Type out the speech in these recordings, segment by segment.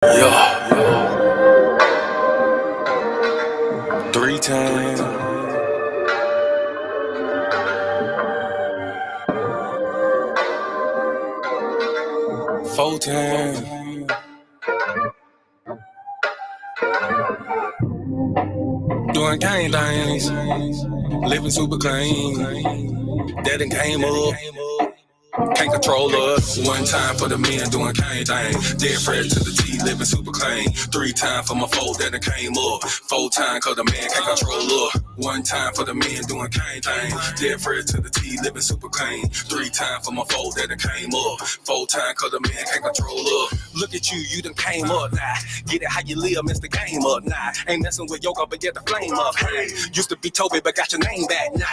Yeah, 3 times, 4 times. Doing gang things, living super clean. That done came up. Can't control us. 1 time for the men doing cane thing. Dead fresh to the T, living super clean. 3 times for my foe that done came up. 4 times cause the man can't control us. 1 time for the men doing cane thing. Dead fresh to the T, living super clean. 3 times for my foe that done came up. 4 times cause the man can't control us. Look at you done came up now. Get it how you live, mess the game up now. Ain't messing with yoga, but get the flame up. Hey, used to be Toby, but got your name back now.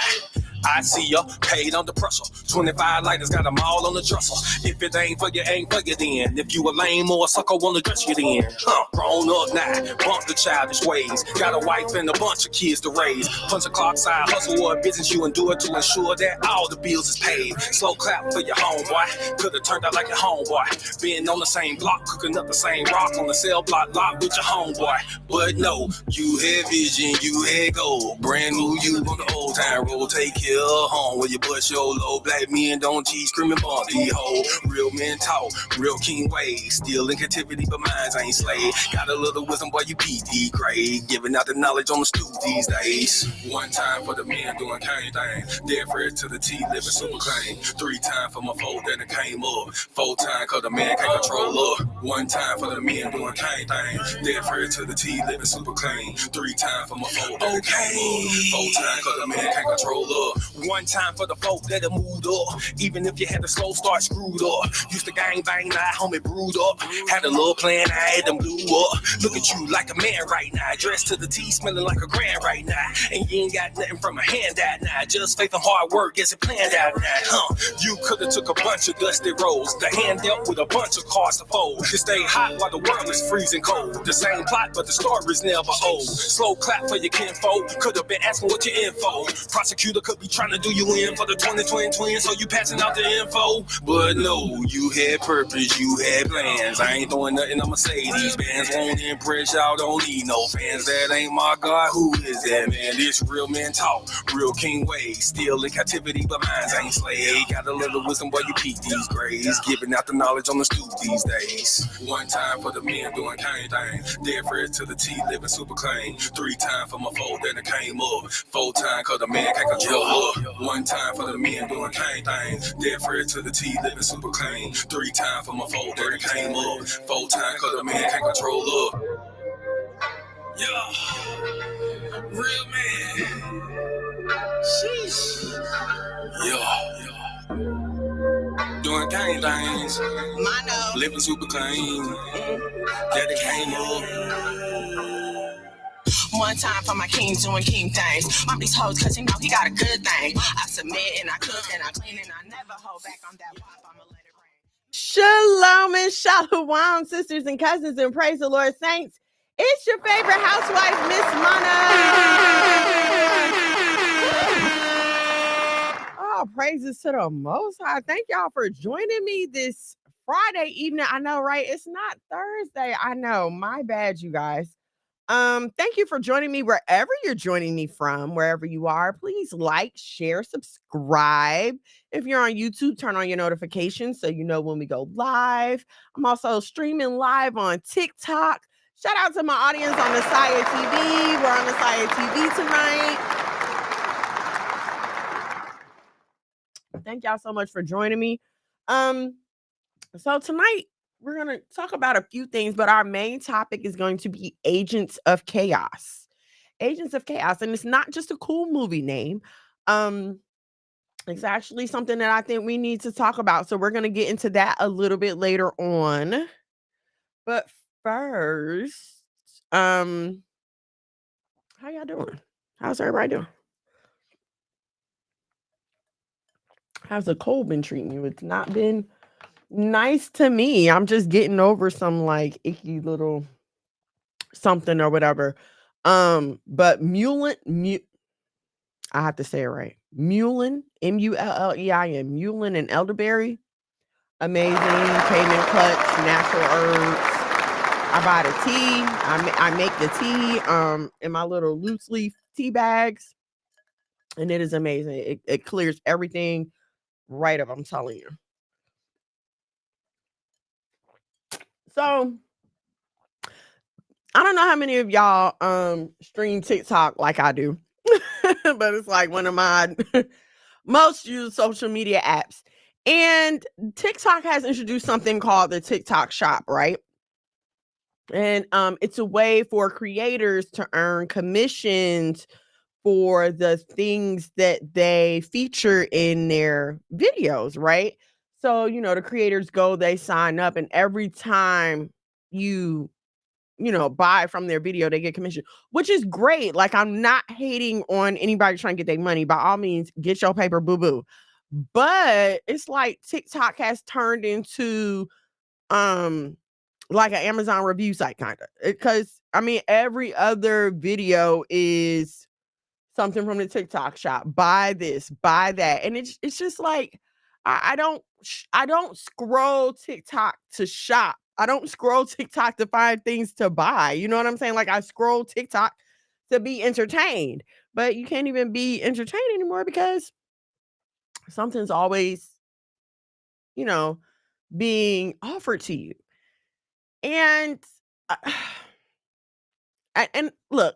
I see ya, paid under pressure. 25 lighters, got them all on the dresser. If it ain't for you, ain't for you then. If you a lame or a sucker, wanna dress you then. Grown up now, bump the childish ways. Got a wife and a bunch of kids to raise. Punch a clock side, hustle or a business you endure to ensure that all the bills is paid. Slow clap for your homeboy, could've turned out like your homeboy. Been on the same block, cooking up the same rock on the cell block lot with your homeboy. But no, you had vision, you had goal. Brand new you on the old time road, take care of home where you bust your low. Black men don't cheat, screaming bump the hoe. Real men talk, real king ways. Still in captivity, but minds ain't slave. Got a little wisdom, boy, you PD grade. Giving out the knowledge on the stoop these days. 1 time for the men doing cane thing. Dead fresh to the T, living super clean. 3 times for my foe that done came up. 4 times cause the man can't control up. 1 time for the men doing cane thing. Dead fresh to the T, living super clean. 3 times for my foe that done came up. 4 times cause the man can't control up. 1 time for the folk that have moved up. Even if you had a slow start screwed up. Used to gang bang, now homie brewed up. Had a little plan, I had them blew up. Look at you like a man right now. Dressed to the T, smelling like a grand right now. And you ain't got nothing from a handout now. Just faith and hard work gets it planned out now. You could've took a bunch of dusty rolls. The hand dealt with a bunch of cards to fold. To stay hot while the world is freezing cold. The same plot, but the story's never old. Slow clap for your kinfolk. Could've been asking what your info. Prosecutor could be trying to do you in for the 2020 twins, so you passing out the info. But no, you had purpose, you had plans. I ain't throwing nothing on Mercedes. Bands won't impress y'all, don't need no fans. That ain't my God, who is that, man? This real men talk, real king ways. Still in captivity, but minds ain't slave. Got a little wisdom, boy, you peep these grades. Giving out the knowledge on the stoop these days. 1 time for the men doing cane thing. Dead fresh to the T, living super clean. 3 times for my foe that came up. 4 times cause the man can't control up. 1 time for the men doing cane thing. Dead fresh to the T, living super clean. 3 times for my foe that came up. 4 times cause the man can't control up. Yeah, real man. Sheesh. Yeah, doing cane things. Mono. Living super clean. Daddy came up. 1 time for my kings doing king things. Mom these hoes cause you know he got a good thing. I submit and I cook and I clean and I never hold back on that wop. I'ma let it rain. Shalom and shalom, sisters and cousins, and praise the Lord, saints. It's your favorite housewife, Miss Mana. Oh, praises to the Most High. Thank y'all for joining me this Friday evening. I know, right? It's not Thursday. I know. My bad, you guys. Thank you for joining me wherever you're joining me from, wherever you are. Please like, share, subscribe. If you're on YouTube, turn on your notifications so you know when we go live. I'm also streaming live on TikTok. Shout out to my audience on the Saya TV. We're on the Saya TV tonight. Thank y'all so much for joining me. So tonight we're going to talk about a few things, but our main topic is going to be Agents of Chaos. Agents of Chaos. And it's not just a cool movie name. It's actually something that I think we need to talk about. So we're going to get into that a little bit later on. But first, how y'all doing? How's everybody doing? How's the cold been treating you? It's not been nice to me. I'm just getting over some like icky little something or whatever. But Mullen, I have to say it right. Mullen, Mullein, Mullen and elderberry. Amazing. Came in clutch, natural herbs. I buy the tea. I make the tea in my little loose leaf tea bags, and it is amazing. It clears everything right up. I'm telling you. So I don't know how many of y'all stream TikTok like I do, but it's like one of my most used social media apps. And TikTok has introduced something called the TikTok Shop, right? And it's a way for creators to earn commissions for the things that they feature in their videos, right? So, the creators go, they sign up, and every time you buy from their video, they get commission, which is great. Like, I'm not hating on anybody trying to get their money. By all means, get your paper, boo boo. But it's like TikTok has turned into um like an Amazon review site kind of. Because I mean, every other video is something from the TikTok shop. Buy this, buy that, and it's just like I don't scroll TikTok to shop. I don't scroll TikTok to find things to buy. You know what I'm saying? Like, I scroll TikTok to be entertained, but you can't even be entertained anymore because something's always, you know, being offered to you. And uh, and look,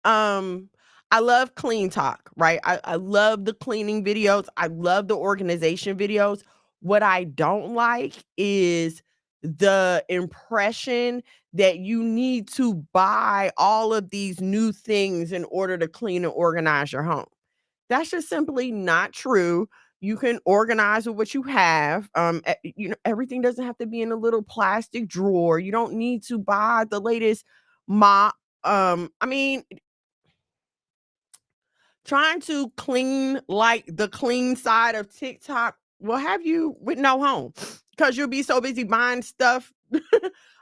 um I love clean talk, right? I love the cleaning videos. I love the organization videos. What I don't like is the impression that you need to buy all of these new things in order to clean and organize your home. That's just simply not true. You can organize with what you have. Everything doesn't have to be in a little plastic drawer. You don't need to buy the latest mop. I mean, trying to clean like the clean side of TikTok will have you with no home because you'll be so busy buying stuff,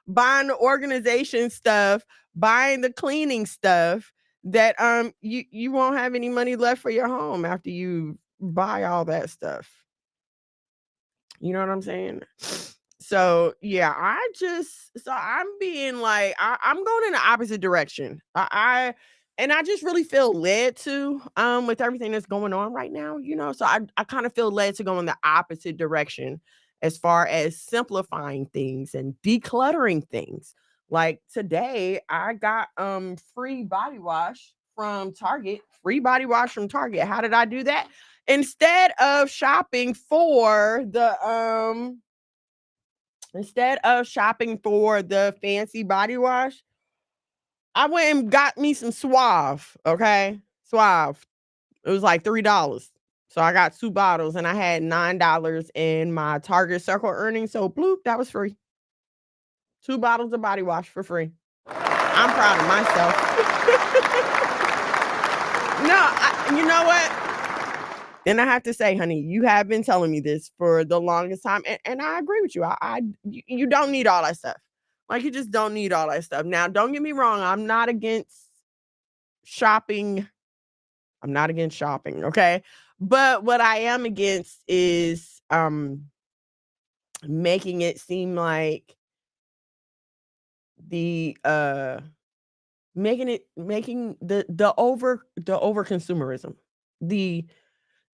buying the organization stuff, buying the cleaning stuff that you won't have any money left for your home after you buy all that stuff. You know what I'm saying? So yeah, I'm being like I'm going in the opposite direction. And I just really feel led to with everything that's going on right now, So I kind of feel led to go in the opposite direction as far as simplifying things and decluttering things. Like today, I got free body wash from Target. Free body wash from Target. How did I do that? Instead of shopping for the fancy body wash, I went and got me some Suave, okay? Suave. It was like $3. So I got 2 bottles and I had $9 in my Target Circle earnings. So bloop, that was free. 2 bottles of body wash for free. I'm proud of myself. No, you know what? And I have to say, honey, you have been telling me this for the longest time, and I agree with you. You don't need all that stuff. Like, you just don't need all that stuff. Now, don't get me wrong, I'm not against shopping. I'm not against shopping, okay? But what I am against is making it seem like the making the over consumerism.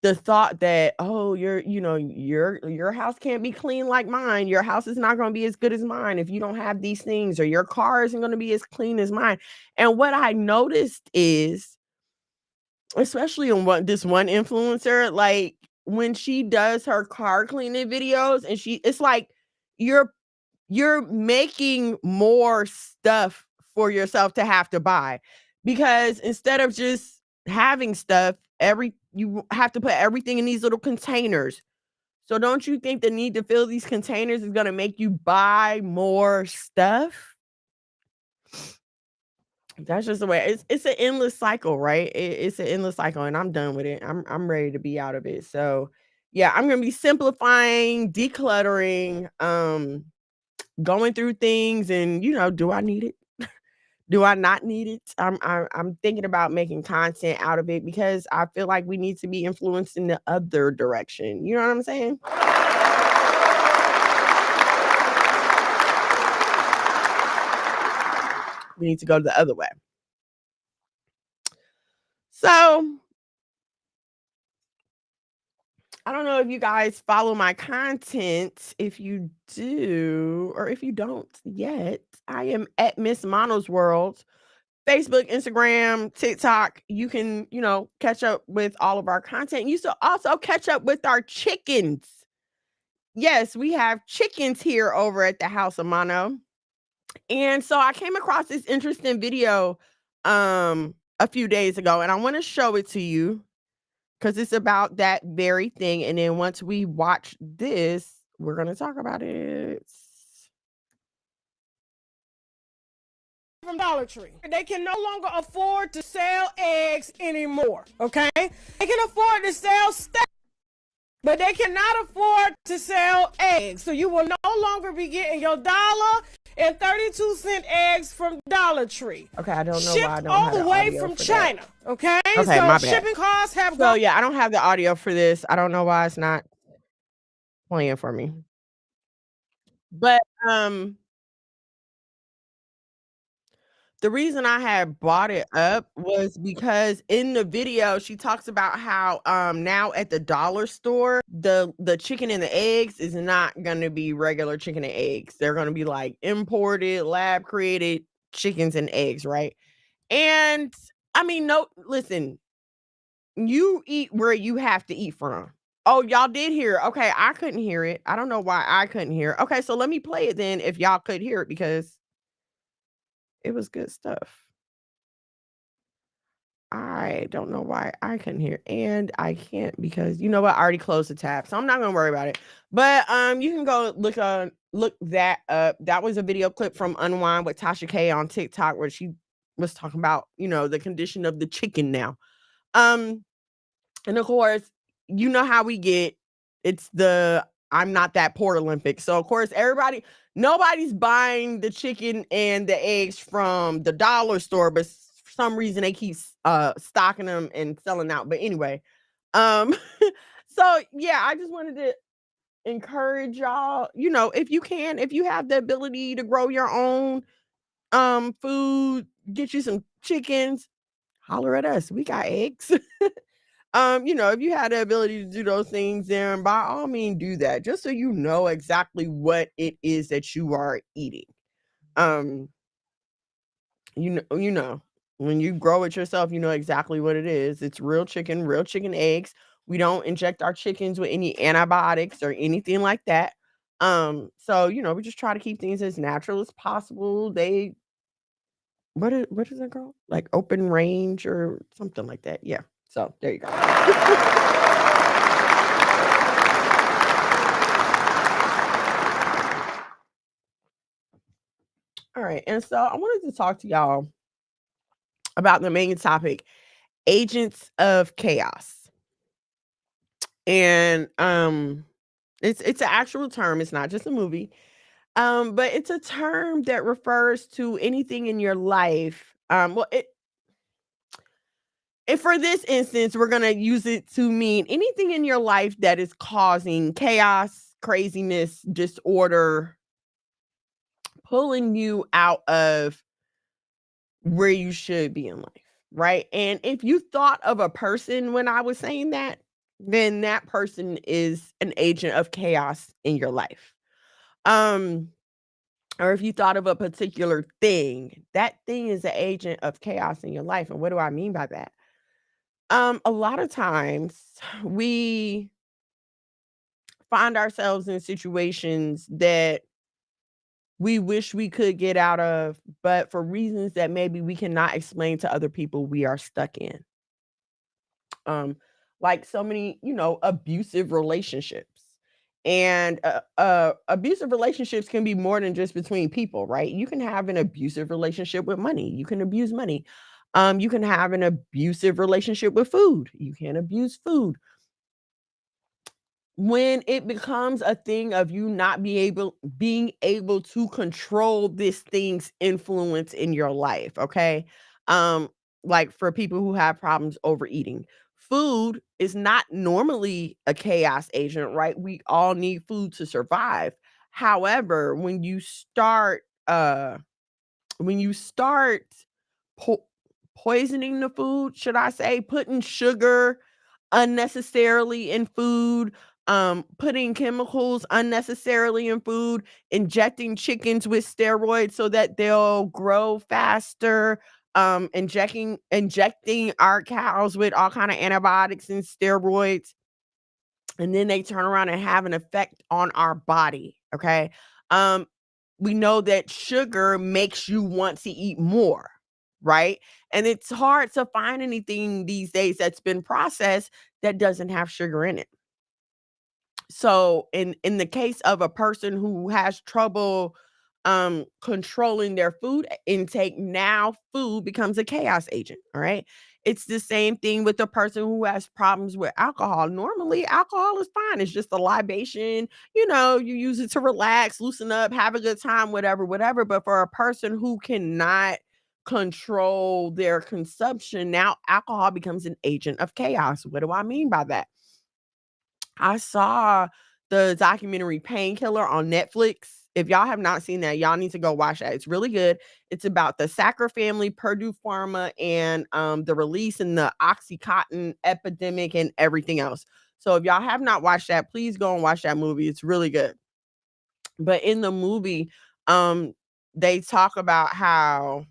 The thought that, oh, your house can't be clean like mine. Your house is not going to be as good as mine if you don't have these things, or your car isn't going to be as clean as mine. And what I noticed is, especially on this one influencer, like when she does her car cleaning videos, and it's like you're you're making more stuff for yourself to have to buy, because instead of just having stuff, you have to put everything in these little containers. So don't you think the need to fill these containers is going to make you buy more stuff? That's just the way it's an endless cycle, right? It's an endless cycle, and I'm done with it. I'm ready to be out of it. So yeah, I'm gonna be simplifying, decluttering, going through things, and do I need it? Do I not need it? I'm thinking about making content out of it because I feel like we need to be influenced in the other direction. You know what I'm saying? We need to go the other way. So I don't know if you guys follow my content. If you do, or if you don't yet, I am at Miss Mono's World. Facebook, Instagram, TikTok. You can, catch up with all of our content. You should also catch up with our chickens. Yes, we have chickens here over at the House of Mono. And so I came across this interesting video a few days ago, and I want to show it to you because it's about that very thing. And then once we watch this, we're going to talk about it. From Dollar Tree. They can no longer afford to sell eggs anymore, okay? They can afford to sell steak, but they cannot afford to sell eggs. So you will no longer be getting your $1.32 eggs from Dollar Tree. Okay, I don't know Shipped why I don't all have the way from China, okay? Okay, so my bad. shipping costs have So gone. yeah, I don't have the audio for this. I don't know why it's not playing for me. But the reason I had brought it up was because in the video she talks about how now at the dollar store the chicken and the eggs is not going to be regular chicken and eggs. They're going to be like imported, lab created chickens and eggs, right? And I mean, no, listen, you eat where you have to eat from. Oh, y'all did hear. Okay, I couldn't hear it. I don't know why I couldn't hear. Okay, so let me play it then if y'all could hear it because it was good stuff. I don't know why I couldn't hear, and I can't because you know what? I already closed the tab, so I'm not gonna worry about it. But you can go look that up. That was a video clip from Unwind with Tasha K on TikTok where she was talking about the condition of the chicken now. And of course, you know how we get. It's the I'm not that poor Olympics. So of course, nobody's buying the chicken and the eggs from the dollar store, but for some reason they keep stocking them and selling out. But anyway, um, so yeah, I just wanted to encourage y'all, if you can, if you have the ability to grow your own food, get you some chickens, holler at us. We got eggs. If you had the ability to do those things, then by all means do that, just so you know exactly what it is that you are eating. Um, when you grow it yourself, you know exactly what it is. It's real chicken eggs. We don't inject our chickens with any antibiotics or anything like that. So we just try to keep things as natural as possible. What is it called? Like open range or something like that. Yeah. So there you go. All right. And so I wanted to talk to y'all about the main topic, agents of chaos. And it's an actual term, it's not just a movie. But it's a term that refers to anything in your life. And for this instance, we're going to use it to mean anything in your life that is causing chaos, craziness, disorder, pulling you out of where you should be in life, right? And if you thought of a person when I was saying that, then that person is an agent of chaos in your life. Or if you thought of a particular thing, that thing is an agent of chaos in your life. And what do I mean by that? A lot of times we find ourselves in situations that we wish we could get out of, but for reasons that maybe we cannot explain to other people, we are stuck in. Like so many, abusive relationships. And abusive relationships can be more than just between people, right? You can have an abusive relationship with money. You can abuse money. You can have an abusive relationship with food. You can abuse food. When it becomes a thing of you not being able to control this thing's influence in your life, okay? Um, like for people who have problems overeating, food is not normally a chaos agent, right? We all need food to survive. However, when you start when you start poisoning the food, should I say, putting sugar unnecessarily in food, putting chemicals unnecessarily in food, injecting chickens with steroids so that they'll grow faster, injecting our cows with all kind of antibiotics and steroids, and then they turn around and have an effect on our body. Okay. Um, we know that sugar makes you want to eat more, right? And it's hard to find anything these days that's been processed that doesn't have sugar in it. So in the case of a person who has trouble controlling their food intake, now food becomes a chaos agent. All right. It's the same thing with the person who has problems with alcohol. Normally, alcohol is fine. It's just a libation. You use it to relax, loosen up, have a good time, whatever, whatever. But for a person who cannot control their consumption, now alcohol becomes an agent of chaos. What do I mean by that? I saw the documentary Painkiller on Netflix. If y'all have not seen that, y'all need to go watch that. It's really good. It's about the Sacker family, Purdue Pharma, and the release and the Oxycontin epidemic and everything else. So if y'all have not watched that, please go and watch that movie. It's really good. But in the movie, they talk about how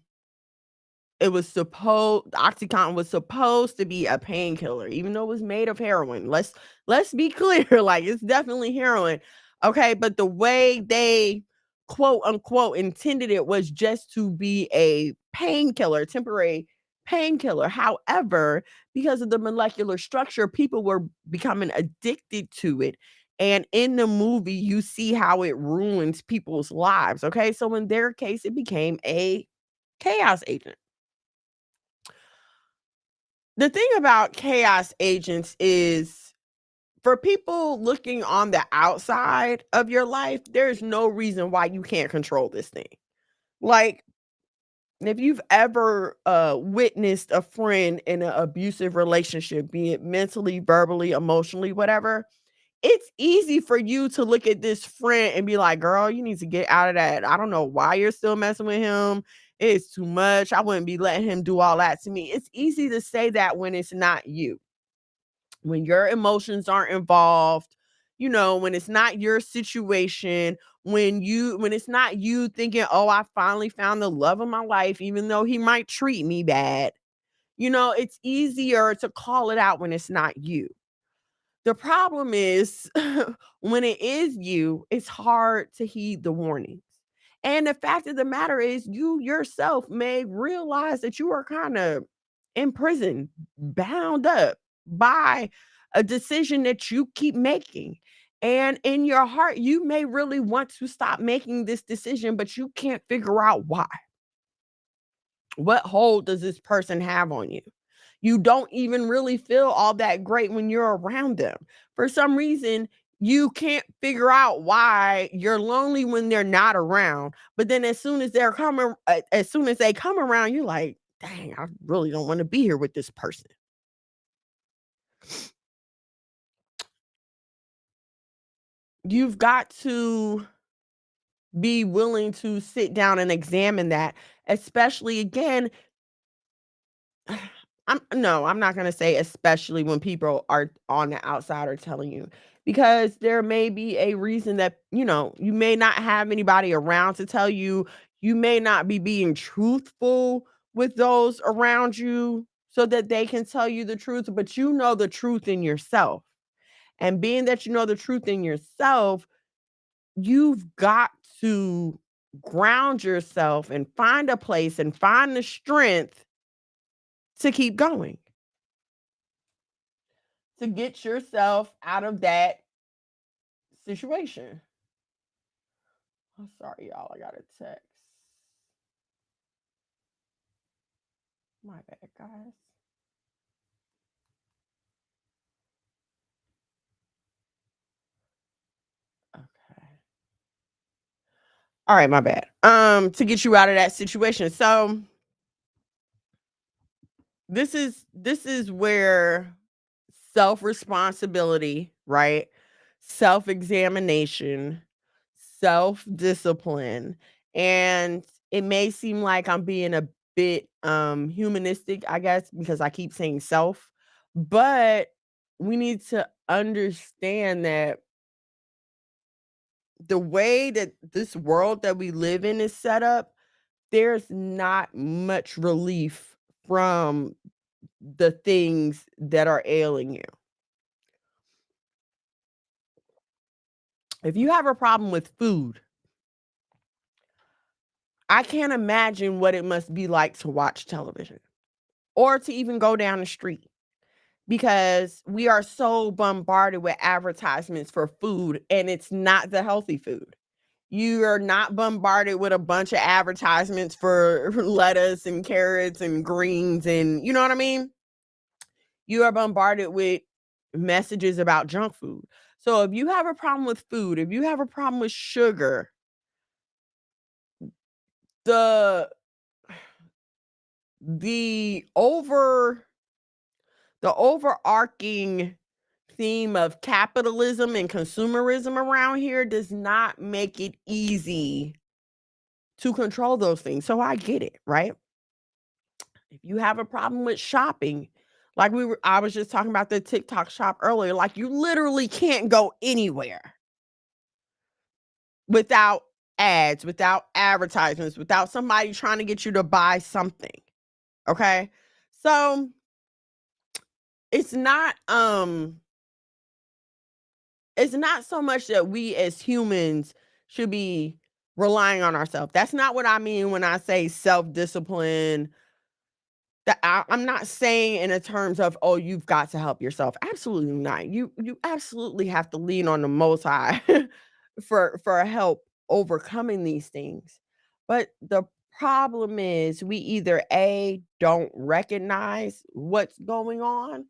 Oxycontin was supposed to be a painkiller, even though it was made of heroin. Let's be clear, like it's definitely heroin. Okay, but the way they quote unquote intended it was just to be a painkiller, temporary painkiller. However, because of the molecular structure, people were becoming addicted to it. And in the movie, you see how it ruins people's lives. Okay, so in their case, it became a chaos agent. The thing about chaos agents is, for people looking on the outside of your life, there's no reason why you can't control this thing. Like, if you've ever witnessed a friend in an abusive relationship, be it mentally, verbally, emotionally, whatever, it's easy for you to look at this friend and be like, girl, you need to get out of that. I don't know why you're still messing with him. It's too much. I wouldn't be letting him do all that to me. It's easy to say that when it's not you, when your emotions aren't involved, when it's not your situation, when it's not you thinking, oh, I finally found the love of my life, even though he might treat me bad. It's easier to call it out when it's not you. The problem is when it is you, it's hard to heed the warnings. And the fact of the matter is, you yourself may realize that you are kind of imprisoned, bound up by a decision that you keep making. And in your heart, you may really want to stop making this decision, but you can't figure out why. What hold does this person have on you? You don't even really feel all that great when you're around them. For some reason, you can't figure out why you're lonely when they're not around. But then as soon as they come around, you're like, dang, I really don't want to be here with this person. You've got to be willing to sit down and examine that, especially again, I'm not gonna say especially when people are on the outside are telling you, because there may be a reason that, you may not have anybody around to tell you. You may not be being truthful with those around you so that they can tell you the truth, but you know the truth in yourself. And being that you know the truth in yourself, you've got to ground yourself and find a place and find the strength to keep going, to get yourself out of that situation. I'm sorry, y'all. I got a text. My bad, guys. Okay. All right, my bad. To get you out of that situation. So this is where self-responsibility, right? Self-examination, self-discipline, and it may seem like I'm being a bit humanistic, I guess, because I keep saying self, but we need to understand that the way that this world that we live in is set up, there's not much relief from the things that are ailing you. If you have a problem with food, I can't imagine what it must be like to watch television or to even go down the street, because we are so bombarded with advertisements for food and it's not the healthy food. You are not bombarded with a bunch of advertisements for lettuce and carrots and greens and you know what I mean? You are bombarded with messages about junk food. So if you have a problem with food, if you have a problem with sugar, the the over the overarching theme of capitalism and consumerism around here does not make it easy to control those things. So I get it, right? If you have a problem with shopping, like I was just talking about the TikTok shop earlier, like you literally can't go anywhere without ads, without advertisements, without somebody trying to get you to buy something. Okay? So it's not so much that we as humans should be relying on ourselves. That's not what I mean when I say self-discipline. That I'm not saying in the terms of, oh, you've got to help yourself. Absolutely not. You absolutely have to lean on the Most High for help overcoming these things. But the problem is we either A, don't recognize what's going on,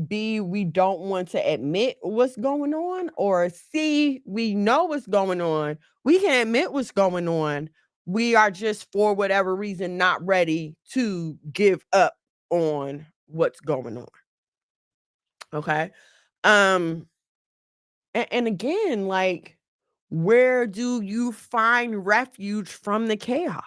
B, we don't want to admit what's going on, or C, we know what's going on. We can admit what's going on. We are just, for whatever reason, not ready to give up on what's going on. Okay. Um, and again, like, where do you find refuge from the chaos?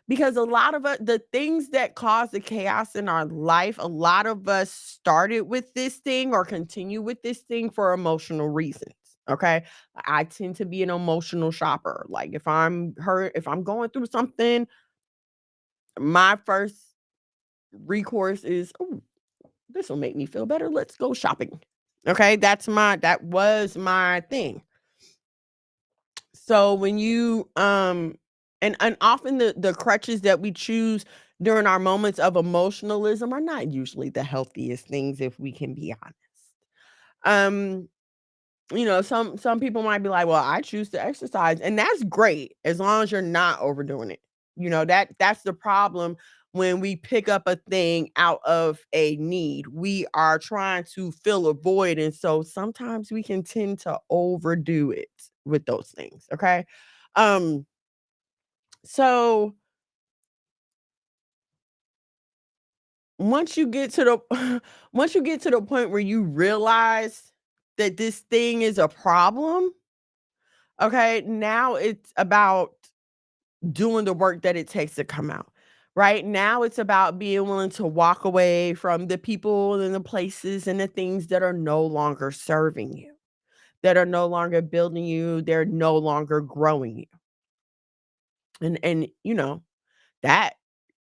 Because a lot of the things that cause the chaos in our life, a lot of us started with this thing or continue with this thing for emotional reasons. Okay. I tend to be an emotional shopper. Like if I'm hurt, if I'm going through something, my first recourse is, oh, this will make me feel better. Let's go shopping. Okay. That was my thing. So when you and often the crutches that we choose during our moments of emotionalism are not usually the healthiest things, if we can be honest. Um some people might be like, well, I choose to exercise, and that's great as long as you're not overdoing it. That's the problem. When we pick up a thing out of a need, we are trying to fill a void, and so sometimes we can tend to overdo it with those things. Okay. um so once you get to the once you get to the point where you realize that this thing is a problem, okay, now it's about doing the work that it takes to come out. Right now, it's about being willing to walk away from the people and the places and the things that are no longer serving you, that are no longer building you, they're no longer growing you. And that,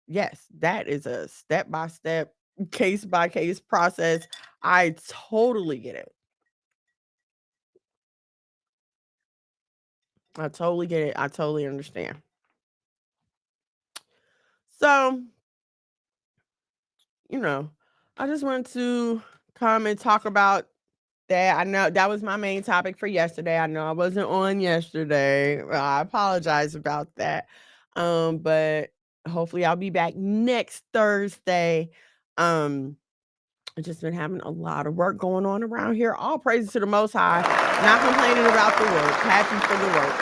yes, that is a step by step, case by case process. I totally get it. I totally get it. I totally understand. So, you know, I just wanted to come and talk about that. I know that was my main topic for yesterday. I know I wasn't on yesterday. I apologize about that. But hopefully I'll be back next Thursday. Um, I've just been having a lot of work going on around here. All praises to the Most High. Not complaining about the work. Happy for the work.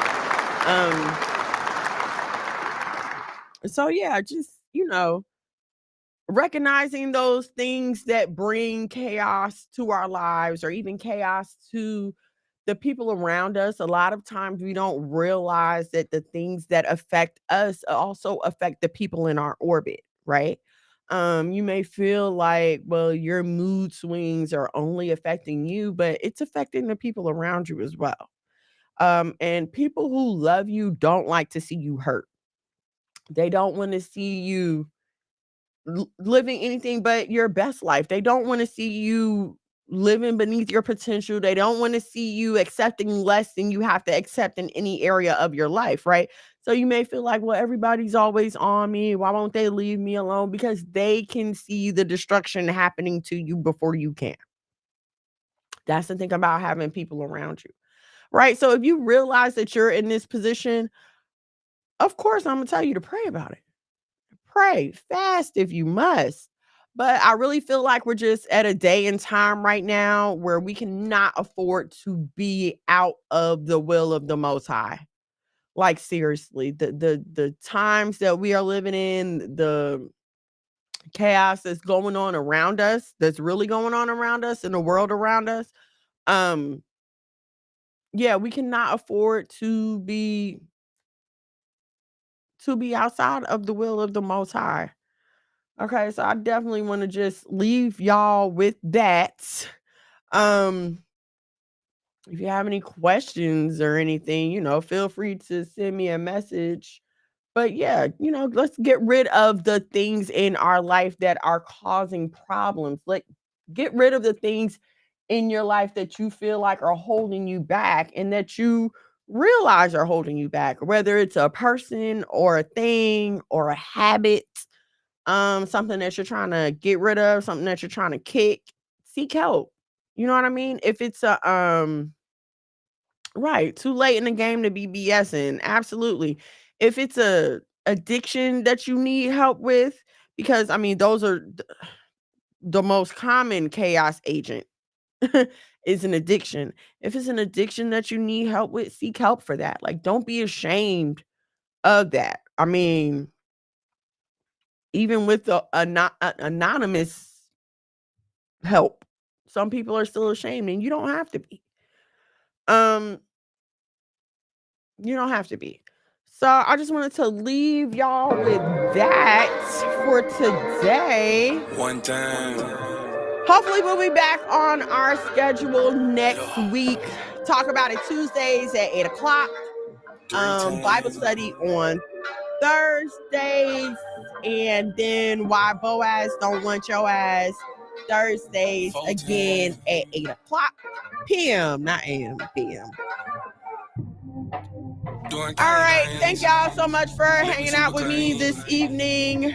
So yeah, just recognizing those things that bring chaos to our lives, or even chaos to the people around us, a lot of times we don't realize that the things that affect us also affect the people in our orbit, right? You may feel like, well, your mood swings are only affecting you, but it's affecting the people around you as well. And people who love you don't like to see you hurt. They don't want to see you living anything but your best life. They don't want to see you living beneath your potential. They don't want to see you accepting less than you have to accept in any area of your life, right? So you may feel like, well, everybody's always on me. Why won't they leave me alone? Because they can see the destruction happening to you before you can. That's the thing about having people around you, right? So if you realize that you're in this position, of course, I'm going to tell you to pray about it. Pray, fast if you must. But I really feel like we're just at a day and time right now where we cannot afford to be out of the will of the Most High. Like seriously, the times that we are living in, the chaos that's going on around us, that's really going on around us in the world around us. Um, yeah, we cannot afford to be outside of the will of the Most High. Okay, so I definitely want to just leave y'all with that. Um, if you have any questions or anything, feel free to send me a message. But yeah, let's get rid of the things in our life that are causing problems. Like, get rid of the things in your life that you feel like are holding you back and that you realize are holding you back, whether it's a person or a thing or a habit, something that you're trying to get rid of, something that you're trying to kick. Seek help. You know what I mean? If it's a right, too late in the game to be BSing. Absolutely. If it's a addiction that you need help with, because I mean, those are the most common chaos agent is an addiction. If it's an addiction that you need help with, seek help for that. Like, don't be ashamed of that. I mean, even with the anonymous help, some people are still ashamed, and you don't have to be. Um, you don't have to be. So I just wanted to leave y'all with that for today. One time. Hopefully we'll be back on our schedule next week. Talk about it Tuesdays at 8 o'clock. Bible study on Thursdays, and then why Boaz don't want your ass Thursdays again at 8 o'clock p.m. Not a.m. p.m. All right, thank y'all so much for hanging out with me this evening.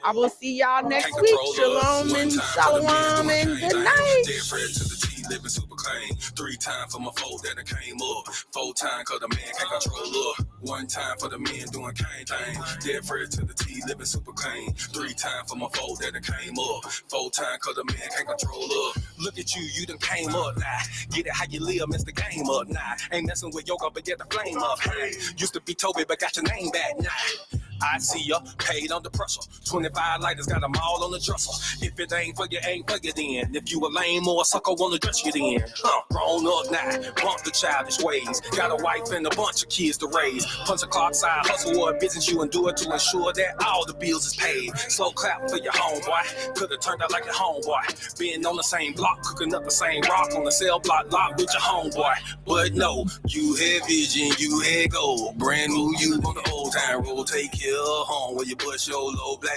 I will see y'all next week. Shalom and shalom and good night. Living super clean. 3 times for my foe that came up. 4 times cause the man can't control up. 1 time for the men doing cane thing. Dead Fred to the T, living super clean. 3 times for my foe that came up. 4 times cause the man can't control up. Look at you done came up. Nah, get it how you live, mess the game up. Nah, ain't messing with yoga, but get the flame up. Hey, used to be Toby, but got your name back. Nah, I see ya, paid under pressure. 25 lighters got them all on the dresser. If it ain't for you, ain't for you then. If you a lame or a sucker, wanna dress you then. Grown up now, bump the childish ways. Got a wife and a bunch of kids to raise. Punch a clock side, hustle or a business you endure to ensure that all the bills is paid. Slow clap for your homeboy. Could've turned out like your homeboy. Being on the same block, cooking up the same rock on the cell block lot with your homeboy. But no, you had vision, you had gold. Brand new you on the old time road. Take care of home where you push your low black.